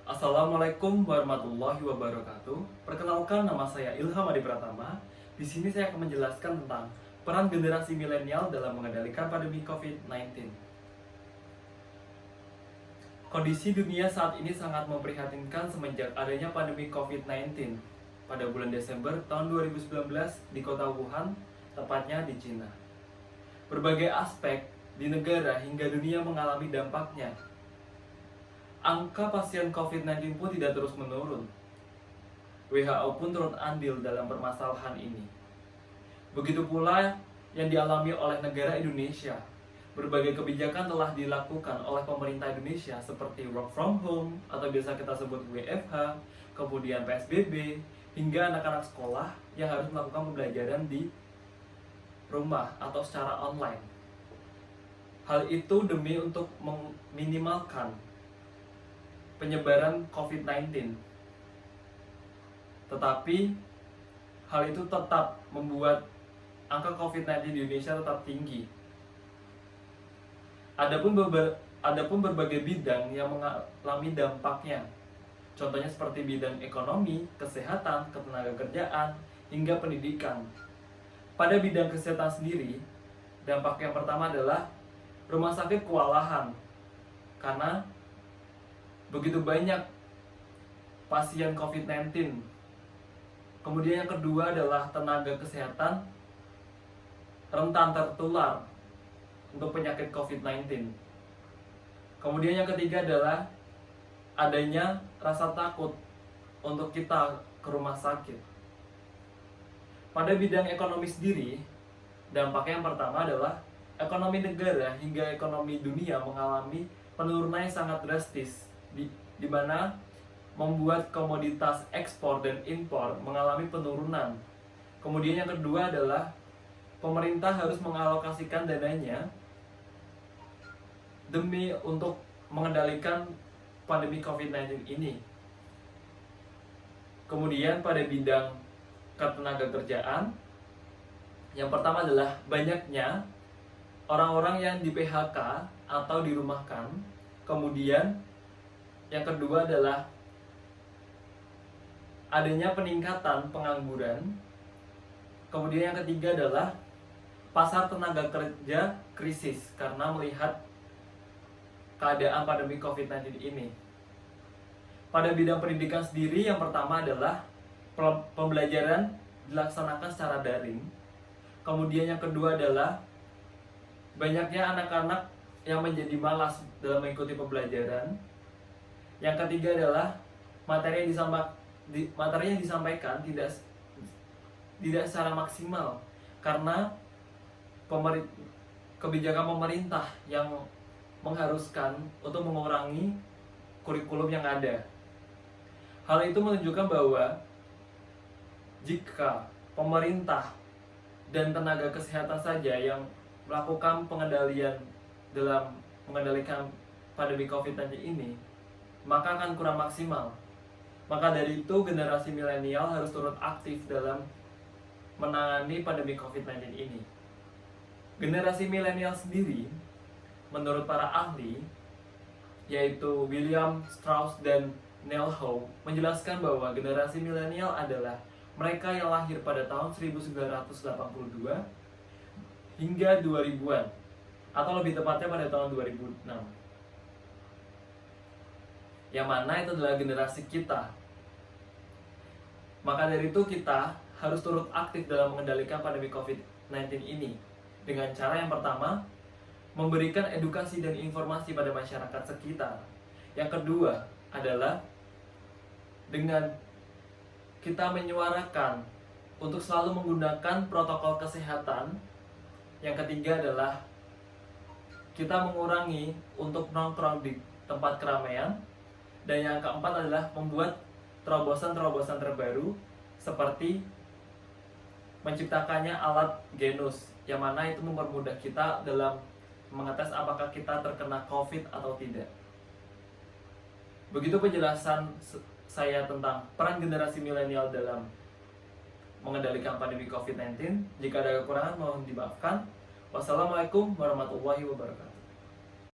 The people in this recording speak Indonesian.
Assalamualaikum warahmatullahi wabarakatuh. Perkenalkan, nama saya Ilham Adi Pratama. Di sini saya akan menjelaskan tentang peran generasi milenial dalam mengendalikan pandemi COVID-19. Kondisi dunia saat ini sangat memprihatinkan semenjak adanya pandemi COVID-19 pada bulan Desember tahun 2019 di kota Wuhan, tepatnya di Cina. Berbagai aspek di negara hingga dunia mengalami dampaknya. Angka pasien COVID-19 pun tidak terus menurun. WHO pun turut andil dalam permasalahan ini. Begitu pula yang dialami oleh negara Indonesia. Berbagai kebijakan telah dilakukan oleh pemerintah Indonesia seperti work from home atau biasa kita sebut WFH, kemudian PSBB, hingga anak-anak sekolah yang harus melakukan pembelajaran di rumah atau secara online. Hal itu demi untuk meminimalkan penyebaran COVID-19. Tetapi hal itu tetap membuat angka COVID-19 di Indonesia tetap tinggi. Adapun berbagai bidang yang mengalami dampaknya. Contohnya seperti bidang ekonomi, kesehatan, ketenagakerjaan, hingga pendidikan. Pada bidang kesehatan sendiri, dampak yang pertama adalah rumah sakit kewalahan karena begitu banyak pasien COVID-19. Kemudian yang kedua adalah tenaga kesehatan rentan tertular untuk penyakit COVID-19. Kemudian yang ketiga adalah adanya rasa takut untuk kita ke rumah sakit. Pada bidang ekonomi sendiri, dampaknya yang pertama adalah ekonomi negara hingga ekonomi dunia mengalami penurunan yang sangat drastis, di mana membuat komoditas ekspor dan impor mengalami penurunan. Kemudian yang kedua adalah pemerintah harus mengalokasikan dananya demi untuk mengendalikan pandemi COVID-19 ini. Kemudian pada bidang ketenagakerjaan, yang pertama adalah banyaknya orang-orang yang di PHK atau dirumahkan. Kemudian yang kedua adalah adanya peningkatan pengangguran. Kemudian yang ketiga adalah pasar tenaga kerja krisis karena melihat keadaan pandemi COVID-19 ini. Pada bidang pendidikan sendiri, yang pertama adalah pembelajaran dilaksanakan secara daring. Kemudian yang kedua adalah banyaknya anak-anak yang menjadi malas dalam mengikuti pembelajaran. Yang ketiga adalah materi yang disampaikan tidak secara maksimal karena kebijakan pemerintah yang mengharuskan untuk mengurangi kurikulum yang ada. Hal itu menunjukkan bahwa jika pemerintah dan tenaga kesehatan saja yang melakukan pengendalian dalam mengendalikan pandemi COVID-19 ini, maka akan kurang maksimal. Maka dari itu generasi milenial harus turut aktif dalam menangani pandemi COVID-19 ini. Generasi milenial sendiri, menurut para ahli, yaitu William Strauss dan Neil Howe, menjelaskan bahwa generasi milenial adalah mereka yang lahir pada tahun 1982 hingga 2000-an, atau lebih tepatnya pada tahun 2006. Yang mana itu adalah generasi kita. Maka dari itu kita harus turut aktif dalam mengendalikan pandemi COVID-19 ini dengan cara yang pertama, memberikan edukasi dan informasi pada masyarakat sekitar. Yang kedua adalah dengan kita menyuarakan untuk selalu menggunakan protokol kesehatan. Yang ketiga adalah kita mengurangi untuk nongkrong di tempat keramaian. Dan yang keempat adalah membuat terobosan-terobosan terbaru seperti menciptakannya alat genus, yang mana itu mempermudah kita dalam mengetes apakah kita terkena COVID atau tidak. Begitu penjelasan saya tentang peran generasi milenial dalam mengendalikan pandemi COVID-19. Jika ada kekurangan mohon dimaafkan. Wassalamualaikum warahmatullahi wabarakatuh.